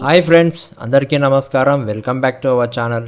Hi friends, అందరికీ నమస్కారం. Welcome back to our channel.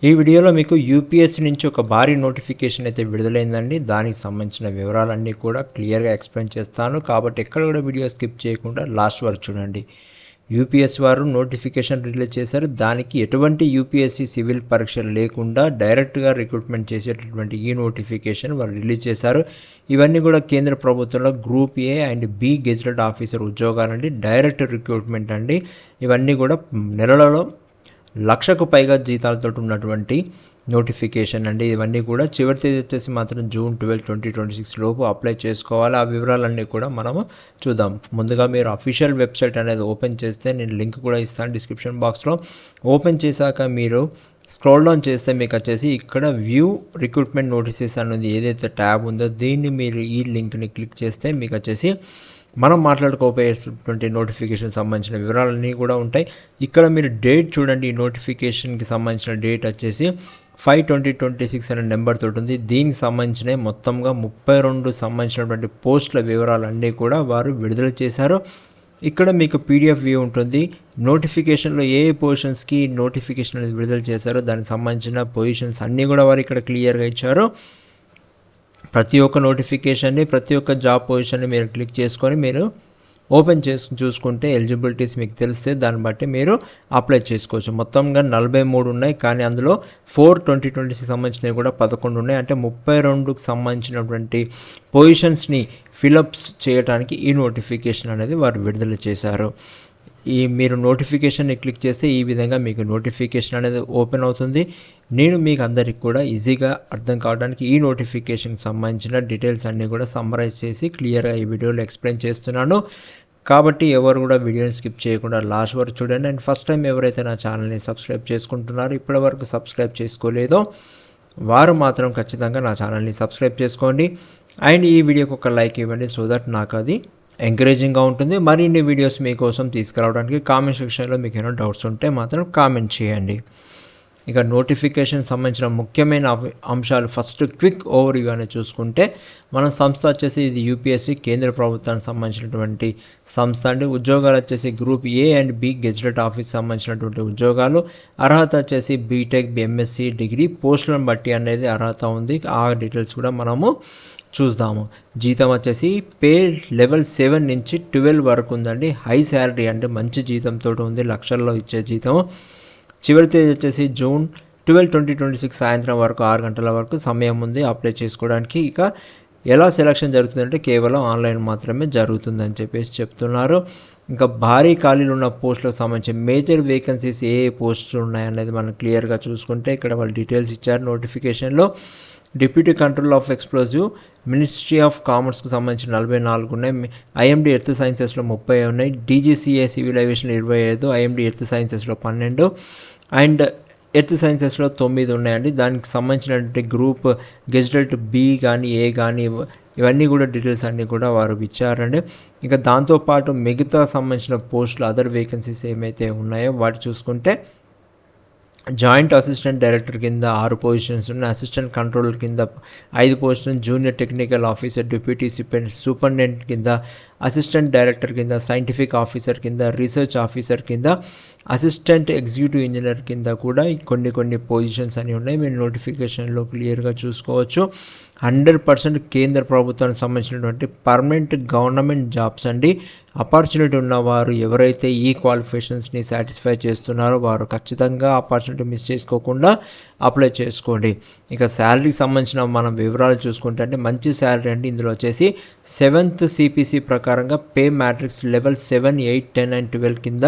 ఈ వీడియోలో మీకు యూపీఎస్సీ నుంచి ఒక భారీ నోటిఫికేషన్ అయితే విడుదలైందండి. దానికి సంబంధించిన వివరాలన్నీ కూడా క్లియర్గా ఎక్స్ప్లెయిన్ చేస్తాను, కాబట్టి ఎక్కడ కూడా వీడియో స్కిప్ చేయకుండా లాస్ట్ వరకు చూడండి. యూపీఎస్సీ వారు నోటిఫికేషన్ రిలీజ్ చేశారు. దానికి ఎటువంటి యూపీఎస్సీ సివిల్ పరీక్షలు లేకుండా డైరెక్ట్గా రిక్రూట్మెంట్ చేసేటటువంటి ఈ నోటిఫికేషన్ వారు రిలీజ్ చేశారు. ఇవన్నీ కూడా కేంద్ర ప్రభుత్వంలో group A and B gazetted officer ఉద్యోగాలండి. డైరెక్ట్ రిక్రూట్మెంట్ అండి. ఇవన్నీ కూడా నెలలో 1,00,000కు పైగా జీతాలతో ఉన్నటువంటి నోటిఫికేషన్ అండి. ఇవన్నీ కూడా చివరి తేదీ వచ్చేసి మాత్రం June 12, 2026 లోపు అప్లై చేసుకోవాలి. ఆ వివరాలన్నీ కూడా మనము చూద్దాం. ముందుగా మీరు అఫీషియల్ వెబ్సైట్ అనేది ఓపెన్ చేస్తే, నేను లింక్ కూడా ఇస్తాను డిస్క్రిప్షన్ బాక్స్లో. ఓపెన్ చేశాక మీరు స్క్రోల్ డౌన్ చేస్తే మీకు వచ్చేసి ఇక్కడ వ్యూ రిక్రూట్మెంట్ నోటీసెస్ అనేది ఏదైతే ట్యాబ్ ఉందో దీన్ని మీరు ఈ లింక్ని క్లిక్ చేస్తే మీకు వచ్చేసి మనం మాట్లాడుకోబోయేటువంటి నోటిఫికేషన్ సంబంధించిన వివరాలన్నీ కూడా ఉంటాయి. ఇక్కడ మీరు డేట్ చూడండి. ఈ నోటిఫికేషన్కి సంబంధించిన డేట్ వచ్చేసి 5/2026 అనే నెంబర్ తోటి ఉంది. దీనికి సంబంధించిన మొత్తంగా 32 సంబంధించినటువంటి పోస్టుల వివరాలన్నీ కూడా వారు విడుదల చేశారు. ఇక్కడ మీకు పీడిఎఫ్ వ్యూ ఉంటుంది. నోటిఫికేషన్లో ఏ పొజిషన్స్కి నోటిఫికేషన్ అనేది విడుదల చేశారో దానికి సంబంధించిన పొజిషన్స్ అన్నీ కూడా వారు ఇక్కడ క్లియర్గా ఇచ్చారు. ప్రతి ఒక్క నోటిఫికేషన్ని, ప్రతి ఒక్క జాబ్ పొజిషన్ని మీరు క్లిక్ చేసుకొని మీరు ఓపెన్ చేసి చూసుకుంటే ఎలిజిబిలిటీస్ మీకు తెలిస్తే దాన్ని బట్టి మీరు అప్లై చేసుకోవచ్చు. మొత్తంగా 43 ఉన్నాయి, కానీ అందులో 4/2026 సంబంధించినవి కూడా 11 ఉన్నాయి. అంటే 32కు సంబంధించినటువంటి పొజిషన్స్ని ఫిలప్స్ చేయడానికి ఈ నోటిఫికేషన్ అనేది వారు విడుదల చేశారు. మీరు నోటిఫికేషన్ని క్లిక్ చేస్తే ఈ విధంగా మీకు నోటిఫికేషన్ అనేది ఓపెన్ అవుతుంది. నేను మీకు అందరికి కూడా ఈజీగా అర్థం కావడానికి ఈ నోటిఫికేషన్కి సంబంధించిన డీటెయిల్స్ అన్నీ కూడా సమ్మరైజ్ చేసి క్లియర్గా ఈ వీడియోలో ఎక్స్ప్లెయిన్ చేస్తున్నాను. కాబట్టి ఎవరు కూడా వీడియోని స్కిప్ చేయకుండా లాస్ట్ వరకు చూడండి. అండ్ ఫస్ట్ టైం ఎవరైతే నా ఛానల్ని సబ్స్క్రైబ్ చేసుకుంటున్నారో, ఇప్పటి వరకు సబ్స్క్రైబ్ చేసుకోలేదో వారు మాత్రం ఖచ్చితంగా నా ఛానల్ని సబ్స్క్రైబ్ చేసుకోండి. అండ్ ఈ వీడియోకి ఒక లైక్ ఇవ్వండి, సో దట్ నాకు అది ఎంకరేజింగ్గా ఉంటుంది. మరిన్ని వీడియోస్ మీకోసం తీసుకురావడానికి. కామెంట్ సెక్షన్లో మీకు ఏమైనా డౌట్స్ ఉంటే మాత్రం కామెంట్ చేయండి. ఇక నోటిఫికేషన్ సంబంధించిన ముఖ్యమైన అంశాలు ఫస్ట్ క్విక్ ఓవర్ వ్యూ అనేది చూసుకుంటే, మన సంస్థ వచ్చేసి ఇది యూపీఎస్సీ కేంద్ర ప్రభుత్వానికి సంబంధించినటువంటి సంస్థ అండి. ఉద్యోగాలు వచ్చేసి group A and B gazetted office సంబంధించినటువంటి ఉద్యోగాలు. అర్హత వచ్చేసి బీటెక్, ఎంఎస్సీ డిగ్రీ పోస్టులను బట్టి అనేది అర్హత ఉంది. ఆ డీటెయిల్స్ కూడా మనము చూద్దాము. జీతం వచ్చేసి పే లెవెల్ 7 నుంచి 12 వరకు ఉందండి. హై శాలరీ అంటే మంచి జీతంతో ఉంది, లక్షల్లో ఇచ్చే జీతం. చివరి తేదీ వచ్చేసి June 12, 2026 సాయంత్రం వరకు 6 గంటల వరకు సమయం ఉంది అప్లై చేసుకోవడానికి. ఇక ఎలా సెలక్షన్ జరుగుతుందంటే కేవలం ఆన్లైన్ మాత్రమే జరుగుతుందని చెప్పేసి చెప్తున్నారు. ఇంకా భారీ ఖాళీలు ఉన్న పోస్టులకు సంబంధించి మేజర్ వేకెన్సీస్ ఏ పోస్టులు ఉన్నాయనేది మనం క్లియర్గా చూసుకుంటే ఇక్కడ వాళ్ళు డీటెయిల్స్ ఇచ్చారు నోటిఫికేషన్లో. Deputy control of explosive, ministry of కామర్స్కి సంబంధించిన 44 ఉన్నాయి. ఐఎండి ఎర్త్ సైన్సెస్లో 30 ఉన్నాయి. DGCA civil aviation 25, IMD earth సైన్సెస్లో 12 అండ్ ఎర్త్ సైన్సెస్లో 9 ఉన్నాయండి. దానికి సంబంధించినటువంటి గ్రూప్ గెజిటెడ్ బి కానీ ఏ కానీ ఇవన్నీ కూడా డీటెయిల్స్ అన్నీ కూడా వారు ఇచ్చారండి. ఇంకా దాంతోపాటు మిగతా సంబంధించిన పోస్టులు అదర్ వేకెన్సీస్ ఏమైతే ఉన్నాయో వాటి చూసుకుంటే జాయింట్ అసిస్టెంట్ డైరెక్టర్ కింద 6 పొజిషన్స్ ఉన్నాయి. అసిస్టెంట్ కంట్రోలర్ కింద 5 positions, junior technical officer, deputy superintendent కింద, అసిస్టెంట్ డైరెక్టర్ కింద, సైంటిఫిక్ ఆఫీసర్ కింద, రీసెర్చ్ ఆఫీసర్ కింద, అసిస్టెంట్ ఎగ్జిక్యూటివ్ ఇంజనీర్ కింద కూడా కొన్ని పొజిషన్స్ అని ఉన్నాయి. మీరు నోటిఫికేషన్లో క్లియర్గా చూసుకోవచ్చు. 100% కేంద్ర ప్రభుత్వానికి సంబంధించినటువంటి పర్మనెంట్ గవర్నమెంట్ జాబ్స్ అండి. ఆపర్చునిటీ ఉన్నవారు ఎవరైతే ఈ క్వాలిఫికేషన్స్ని సాటిస్ఫై చేస్తున్నారో వారు ఖచ్చితంగా ఆపర్చునిటీ మిస్ చేసుకోకుండా అప్లై చేసుకోండి. ఇక శాలరీకి సంబంధించిన మనం వివరాలు చూసుకుంటే అంటే మంచి శాలరీ అండి. ఇందులో వచ్చేసి 7th CPC ప్రకారంగా పే మ్యాట్రిక్స్ లెవెల్ 7, 8, 10 అండ్ 12 కింద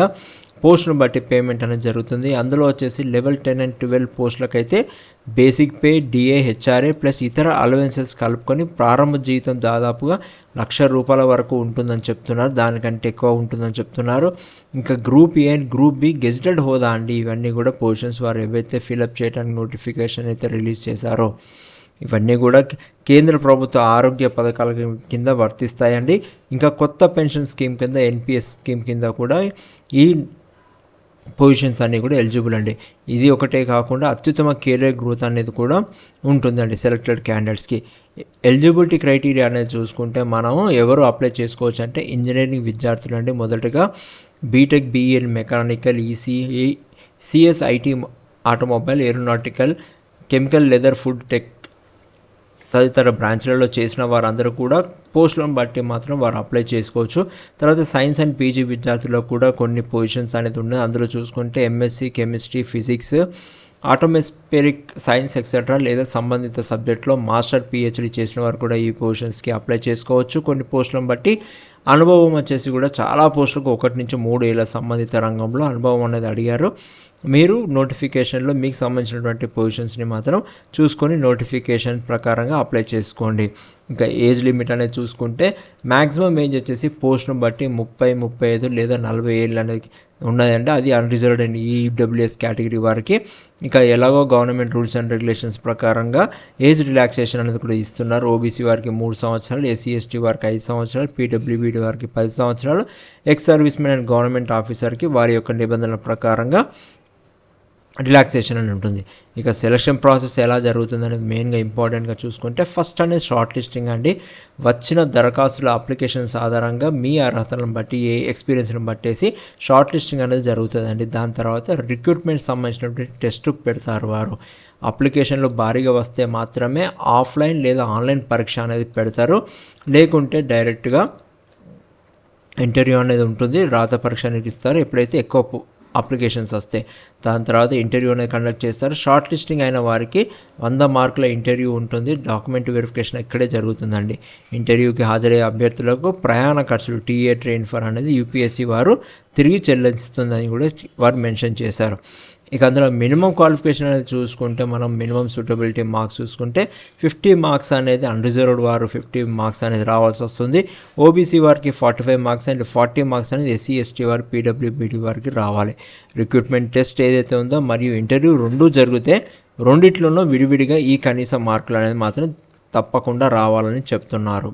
పోస్టును బట్టి పేమెంట్ అనేది జరుగుతుంది. అందులో వచ్చేసి లెవెల్ 10 అండ్ 12 పోస్టులకైతే basic pay, DA, HRA plus ఇతర అలవెన్సెస్ కలుపుకొని ప్రారంభ జీతం దాదాపుగా ₹1,00,000 వరకు ఉంటుందని చెప్తున్నారు. దానికంటే ఎక్కువ ఉంటుందని చెప్తున్నారు. ఇంకా group A and group B gazetted హోదా అండి. ఇవన్నీ కూడా పొజిషన్స్ వారు ఏవైతే ఫిలప్ చేయడానికి నోటిఫికేషన్ అయితే రిలీజ్ చేశారో ఇవన్నీ కూడా కేంద్ర ప్రభుత్వ ఆరోగ్య పథకాల కింద వర్తిస్తాయండి. ఇంకా కొత్త పెన్షన్ స్కీమ్ కింద, ఎన్పిఎస్ స్కీమ్ కింద కూడా ఈ పొజిషన్స్ అన్నీ కూడా ఎలిజిబుల్ అండి. ఇది ఒకటే కాకుండా అత్యుత్తమ కెరీర్ గ్రోత్ అనేది కూడా ఉంటుందండి సెలెక్టెడ్ క్యాండిడేట్స్కి. ఎలిజిబిలిటీ క్రైటీరియా అనేది చూసుకుంటే మనము ఎవరు అప్లై చేసుకోవచ్చు అంటే ఇంజనీరింగ్ విద్యార్థులు అండి. మొదటగా BTech BEL mechanical, ECE, CSIT automobile, aeronautical, chemical, leather, food tech తదితర బ్రాంచ్లలో చేసిన వారందరూ కూడా పోస్టులను బట్టి మాత్రం వారు అప్లై చేసుకోవచ్చు. తర్వాత సైన్స్ అండ్ పీజీ విద్యార్థులకు కూడా కొన్ని పొజిషన్స్ అనేది ఉన్నాయి. అందులో చూసుకుంటే MSc chemistry, physics, atmospheric science etcetera లేదా సంబంధిత సబ్జెక్ట్లో మాస్టర్ పిహెచ్డి చేసిన వారు కూడా ఈ పొజిషన్స్కి అప్లై చేసుకోవచ్చు. కొన్ని పోస్టులను బట్టి అనుభవం వచ్చేసి కూడా చాలా పోస్టులకు 1 నుంచి 3 ఏళ్ళ సంబంధిత రంగంలో అనుభవం అనేది అడిగారు. మీరు నోటిఫికేషన్లో మీకు సంబంధించినటువంటి పొజిషన్స్ని మాత్రం చూసుకొని నోటిఫికేషన్ ప్రకారంగా అప్లై చేసుకోండి. ఇంకా ఏజ్ లిమిట్ అనేది చూసుకుంటే మ్యాక్సిమం ఏజ్ వచ్చేసి పోస్ట్ను బట్టి 30, 35 లేదా 40 ఏళ్ళు అనేది ఉన్నదండి. అది అన్రిజర్వ్డ్ అండ్ ఈడబ్ల్యూఎస్ కేటగిరీ వారికి. ఇంకా ఎలాగో గవర్నమెంట్ రూల్స్ అండ్ రెగ్యులేషన్స్ ప్రకారంగా ఏజ్ రిలాక్సేషన్ అనేది కూడా ఇస్తున్నారు. ఓబీసీ వారికి 3 సంవత్సరాలు, ఎస్సీ ఎస్టీ వారికి 5 సంవత్సరాలు, పీడబ్ల్యూబీడీ వారికి 10 సంవత్సరాలు, ex service men and government ఆఫీసర్కి వారి యొక్క నిబంధనల ప్రకారంగా రిలాక్సేషన్ అని ఉంటుంది. ఇక సెలక్షన్ ప్రాసెస్ ఎలా జరుగుతుంది అనేది మెయిన్గా ఇంపార్టెంట్గా చూసుకుంటే ఫస్ట్ అనేది షార్ట్ లిస్టింగ్ అండి. వచ్చిన దరఖాస్తుల అప్లికేషన్స్ ఆధారంగా మీ అర్హతలను బట్టి ఏ ఎక్స్పీరియన్స్ని బట్టేసి షార్ట్ లిస్టింగ్ అనేది జరుగుతుందండి. దాని తర్వాత రిక్రూట్మెంట్ సంబంధించినటువంటి టెస్ట్ పెడతారు వారు. అప్లికేషన్లు భారీగా వస్తే మాత్రమే ఆఫ్లైన్ లేదా ఆన్లైన్ పరీక్ష అనేది పెడతారు. లేకుంటే డైరెక్ట్గా ఇంటర్వ్యూ అనేది ఉంటుంది. రాత పరీక్ష అనేది ఇస్తారు ఎప్పుడైతే ఎక్కువ అప్లికేషన్స్ వస్తాయి. దాని తర్వాత ఇంటర్వ్యూ అనేది కండక్ట్ చేస్తారు. షార్ట్ లిస్టింగ్ అయిన వారికి 100 మార్కుల ఇంటర్వ్యూ ఉంటుంది. డాక్యుమెంట్ వెరిఫికేషన్ ఇక్కడే జరుగుతుందండి. ఇంటర్వ్యూకి హాజరయ్యే అభ్యర్థులకు ప్రయాణ ఖర్చులు టీఏ ట్రైన్ ఫర్ అనేది యూపీఎస్సీ వారు తిరిగి చెల్లిస్తుందని కూడా వారు మెన్షన్ చేశారు. ఇక అందులో మినిమం క్వాలిఫికేషన్ అనేది చూసుకుంటే మనం మినిమం సూటబిలిటీ మార్క్స్ చూసుకుంటే 50 మార్క్స్ అనేది అన్రిజర్వ్డ్ వారు 50 మార్క్స్ అనేది రావాల్సి వస్తుంది. ఓబీసీ వారికి 45 మార్క్స్ అండ్ 40 మార్క్స్ అనేది ఎస్సీ ఎస్టీ వారు పీడబ్ల్యూబీడీ వారికి రావాలి. రిక్రూట్మెంట్ టెస్ట్ ఏదైతే ఉందో మరియు ఇంటర్వ్యూ రెండూ జరిగితే రెండిట్లోనూ విడివిడిగా ఈ కనీస మార్కులు అనేది మాత్రం తప్పకుండా రావాలని చెప్తున్నారు.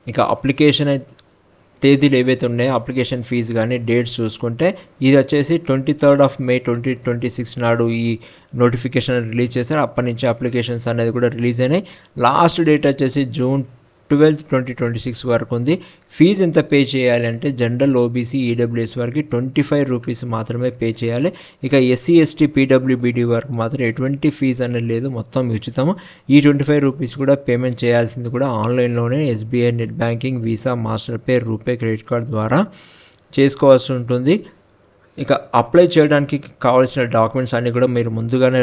ఇక అప్లికేషన్ తేదీలు ఏవైతే ఉన్నాయో అప్లికేషన్ ఫీజు కానీ డేట్స్ చూసుకుంటే ఇది వచ్చేసి 23 మే 2026 నాడు ఈ నోటిఫికేషన్ రిలీజ్ చేశారు. అప్పటి నుంచి అప్లికేషన్స్ అనేది కూడా రిలీజ్ అయినాయి. లాస్ట్ డేట్ వచ్చేసి జూన్ 12, 2026 వరకు ఉంది. ఫీజు ఎంత పే చేయాలి అంటే జనరల్, ఓబీసీ, ఈడబ్ల్యూఎస్ వారికి 25 రూపీస్ మాత్రమే పే చేయాలి. ఇక ఎస్సీ ఎస్టీ పీడబ్ల్యూబీడీ వరకు మాత్రం ఎటువంటి ఫీజు అనేది లేదు, మొత్తం ఉచితము. ఈ 25 రూపీస్ కూడా పేమెంట్ చేయాల్సింది కూడా ఆన్లైన్లోనే SBI net banking, visa, master pay, RuPay credit card ద్వారా చేసుకోవాల్సి ఉంటుంది. ఇక అప్లై చేయడానికి కావాల్సిన డాక్యుమెంట్స్ అన్నీ కూడా మీరు ముందుగానే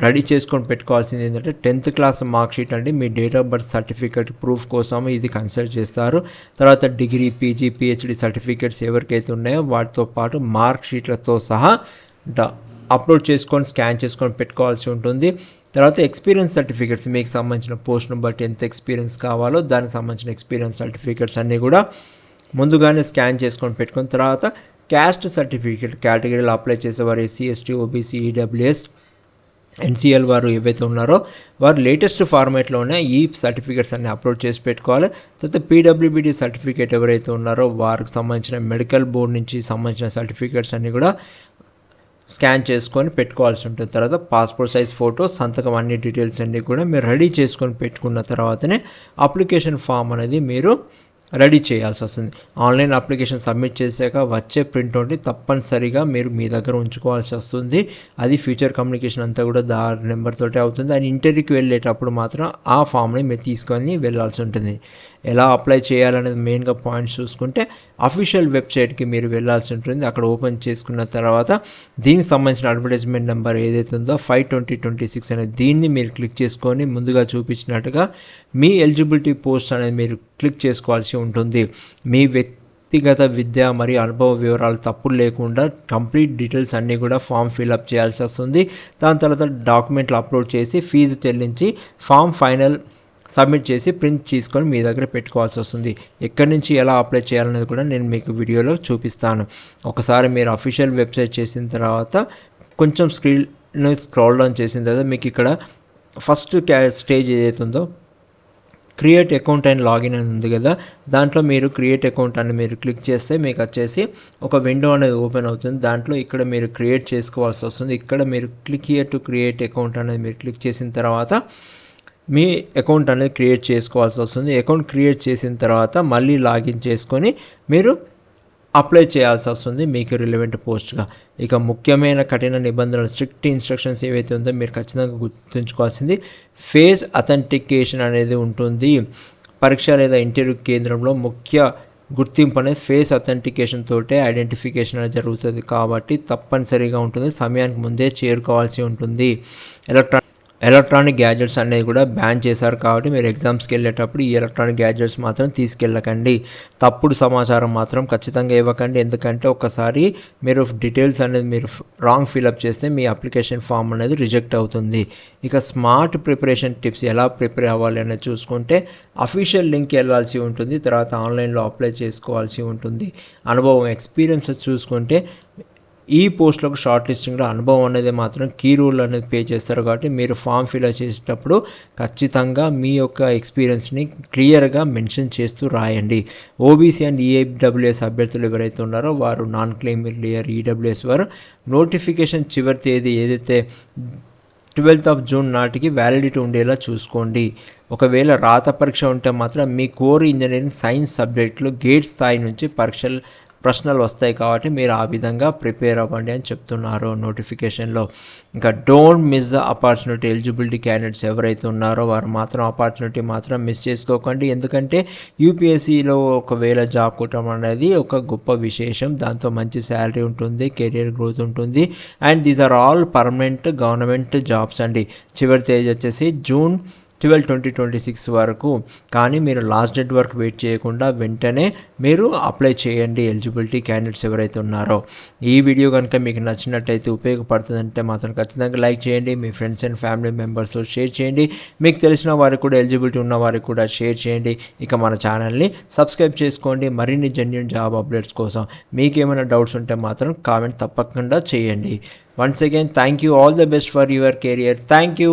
రెడీ చేసుకొని పెట్టుకోవాల్సింది ఏంటంటే 10th క్లాస్ మార్క్ షీట్ అండి. మీ date of birth certificate proof కోసం ఇది కన్సిడర్ చేస్తారు. తర్వాత డిగ్రీ, పీజీ, పిహెచ్డి సర్టిఫికేట్స్ ఎవరికైతే ఉన్నాయో వాటితో పాటు మార్క్ షీట్లతో సహా అప్లోడ్ చేసుకొని స్కాన్ చేసుకొని పెట్టుకోవాల్సి ఉంటుంది. తర్వాత ఎక్స్పీరియన్స్ సర్టిఫికేట్స్ మీకు సంబంధించిన పోస్ట్ను బట్టి ఎంత ఎక్స్పీరియన్స్ కావాలో దానికి సంబంధించిన ఎక్స్పీరియన్స్ సర్టిఫికేట్స్ అన్నీ కూడా ముందుగానే స్కాన్ చేసుకొని పెట్టుకున్న తర్వాత క్యాస్ట్ సర్టిఫికేట్ కేటగిరీలో అప్లై చేసేవారు SC ST OBC EWS NCL వారు ఏవైతే ఉన్నారో వారు లేటెస్ట్ ఫార్మేట్లోనే ఈ సర్టిఫికేట్స్ అన్ని అప్లోడ్ చేసి పెట్టుకోవాలి. తర్వాత పీడబ్ల్యూబీడీ సర్టిఫికేట్ ఎవరైతే ఉన్నారో వారికి సంబంధించిన మెడికల్ బోర్డు నుంచి సంబంధించిన సర్టిఫికేట్స్ అన్నీ కూడా స్కాన్ చేసుకొని పెట్టుకోవాల్సి ఉంటుంది. తర్వాత పాస్పోర్ట్ సైజ్ ఫోటో, సంతకం, అన్ని డీటెయిల్స్ అన్నీ కూడా మీరు రెడీ చేసుకొని పెట్టుకున్న తర్వాతనే అప్లికేషన్ ఫామ్ అనేది మీరు రెడీ చేయాల్సి వస్తుంది. ఆన్లైన్ అప్లికేషన్ సబ్మిట్ చేశాక వచ్చే ప్రింట్అవుట్ని తప్పనిసరిగా మీరు మీ దగ్గర ఉంచుకోవాల్సి వస్తుంది. అది ఫ్యూచర్ కమ్యూనికేషన్ అంతా కూడా నెంబర్ తోటే అవుతుంది. అది ఇంటర్వ్యూకి వెళ్ళేటప్పుడు మాత్రం ఆ ఫామ్ని మీరు తీసుకొని వెళ్ళాల్సి ఉంటుంది. ఎలా అప్లై చేయాలనేది మెయిన్గా పాయింట్స్ చూసుకుంటే అఫీషియల్ వెబ్సైట్కి మీరు వెళ్ళాల్సి ఉంటుంది. అక్కడ ఓపెన్ చేసుకున్న తర్వాత దీనికి సంబంధించిన అడ్వర్టైజ్మెంట్ నెంబర్ ఏదైతే ఉందో 5/2026 అనేది దీన్ని మీరు క్లిక్ చేసుకొని ముందుగా చూపించినట్టుగా మీ ఎలిజిబిలిటీ పోస్ట్ అనేది మీరు క్లిక్ చేసుకోవాల్సి ఉంటుంది. మీ వ్యక్తిగత విద్య మరియు అనుభవ వివరాలు తప్పులు లేకుండా కంప్లీట్ డీటెయిల్స్ అన్నీ కూడా ఫామ్ ఫిల్అప్ చేయాల్సి వస్తుంది. దాని తర్వాత డాక్యుమెంట్లు అప్లోడ్ చేసి ఫీజు చెల్లించి ఫామ్ ఫైనల్ సబ్మిట్ చేసి ప్రింట్ తీసుకొని మీ దగ్గర పెట్టుకోవాల్సి వస్తుంది. ఎక్కడి నుంచి ఎలా అప్లై చేయాలనేది కూడా నేను మీకు వీడియోలో చూపిస్తాను. ఒకసారి మీరు అఫీషియల్ వెబ్సైట్ చేసిన తర్వాత కొంచెం స్క్రోల్ డౌన్ చేసిన తర్వాత మీకు ఇక్కడ ఫస్ట్ స్టేజ్ ఏదైతే ఉందో క్రియేట్ అకౌంట్ అండ్ లాగిన్ అని ఉంది కదా, దాంట్లో మీరు క్రియేట్ అకౌంట్ అని మీరు క్లిక్ చేస్తే మీకు వచ్చేసి ఒక విండో అనేది ఓపెన్ అవుతుంది. దాంట్లో ఇక్కడ మీరు క్రియేట్ చేసుకోవాల్సి వస్తుంది. ఇక్కడ మీరు click here to create account అనేది మీరు క్లిక్ చేసిన తర్వాత మీ అకౌంట్ అనేది క్రియేట్ చేసుకోవాల్సి వస్తుంది. అకౌంట్ క్రియేట్ చేసిన తర్వాత మళ్ళీ లాగిన్ చేసుకొని మీరు అప్లై చేయాల్సి వస్తుంది మీకు రిలవెంట్ పోస్ట్గా. ఇక ముఖ్యమైన కఠిన నిబంధనలు, స్ట్రిక్ట్ ఇన్స్ట్రక్షన్స్ ఏవైతే ఉందో మీరు ఖచ్చితంగా గుర్తుంచుకోవాల్సింది ఫేస్ అథెంటికేషన్ అనేది ఉంటుంది. పరీక్ష లేదా ఇంటర్వ్యూ కేంద్రంలో ముఖ్య గుర్తింపు అనేది ఫేస్ అథెంటికేషన్ తోటే ఐడెంటిఫికేషన్ అనేది జరుగుతుంది కాబట్టి తప్పనిసరిగా ఉంటుంది. సమయానికి ముందే చేరుకోవాల్సి ఉంటుంది. ఎలక్ట్రానిక్ గ్యాడ్జెట్స్ అనేది కూడా బ్యాన్ చేశారు కాబట్టి మీరు ఎగ్జామ్స్కి వెళ్ళేటప్పుడు ఈ ఎలక్ట్రానిక్ గ్యాడ్జెట్స్ మాత్రం తీసుకెళ్ళకండి. తప్పుడు సమాచారం మాత్రం ఖచ్చితంగా ఇవ్వకండి. ఎందుకంటే ఒకసారి మీరు డీటెయిల్స్ అనేది మీరు రాంగ్ ఫిల్అప్ చేస్తే మీ అప్లికేషన్ ఫామ్ అనేది రిజెక్ట్ అవుతుంది. ఇక స్మార్ట్ ప్రిపరేషన్ టిప్స్ ఎలా ప్రిపేర్ అవ్వాలి అనేది చూసుకుంటే అఫీషియల్ లింక్కి వెళ్ళాల్సి ఉంటుంది. తర్వాత ఆన్లైన్లో అప్లై చేసుకోవాల్సి ఉంటుంది. అనుభవం, ఎక్స్పీరియన్స్ చూసుకుంటే ఈ పోస్టులకు షార్ట్ లిస్టింగ్లో అనుభవం అనేది మాత్రం కీ రూల్ అనేది ప్లే చేస్తారు కాబట్టి మీరు ఫామ్ ఫిల్ చేసేటప్పుడు ఖచ్చితంగా మీ యొక్క ఎక్స్పీరియన్స్ని క్లియర్గా మెన్షన్ చేస్తూ రాయండి. ఓబీసీ అండ్ ఈడబ్ల్యూఎస్ అభ్యర్థులు ఎవరైతే ఉన్నారో వారు నాన్ క్లెయిమర్ లేయర్ ఈడబ్ల్యూఎస్ వారు నోటిఫికేషన్ చివరి తేదీ ఏదైతే 12th June నాటికి వ్యాలిడిటీ ఉండేలా చూసుకోండి. ఒకవేళ రాత పరీక్ష ఉంటే మాత్రం మీ కోర్ ఇంజనీరింగ్ సైన్స్ సబ్జెక్టులు గేట్ స్థాయి నుంచి ప్రశ్నలు వస్తాయి కాబట్టి మీరు ఆ విధంగా ప్రిపేర్ అవ్వండి అని చెప్తున్నారు నోటిఫికేషన్లో. ఇంకా don't miss the opportunity. Eligibility candidates ఎవరైతే ఉన్నారో వారు మాత్రం ఆపర్చునిటీ మాత్రం మిస్ చేసుకోకండి. ఎందుకంటే యూపీఎస్సీలో ఒకవేళ జాబ్ కొట్టడం అనేది ఒక గొప్ప విశేషం. దాంతో మంచి శాలరీ ఉంటుంది, కెరియర్ గ్రోత్ ఉంటుంది. And these are all permanent government jobs అండి. చివరి తేదీ వచ్చేసి June 12, 2026 వరకు. కానీ మీరు లాస్ట్ డేట్ వరకు వెయిట్ చేయకుండా వెంటనే మీరు అప్లై చేయండి ఎలిజిబిలిటీ క్యాండిడేట్స్ ఎవరైతే ఉన్నారో. ఈ వీడియో కనుక మీకు నచ్చినట్టయితే ఉపయోగపడుతుందంటే మాత్రం ఖచ్చితంగా లైక్ చేయండి. మీ ఫ్రెండ్స్ అండ్ ఫ్యామిలీ మెంబర్స్తో షేర్ చేయండి. మీకు తెలిసిన వారికి కూడా, ఎలిజిబిలిటీ ఉన్న వారికి కూడా షేర్ చేయండి. ఇక మన ఛానల్ని సబ్స్క్రైబ్ చేసుకోండి మరిన్ని జెన్యూన్ జాబ్ అప్డేట్స్ కోసం. మీకేమైనా డౌట్స్ ఉంటే మాత్రం కామెంట్ తప్పకుండా చేయండి. Once again thank you. All the best for your career. Thank you.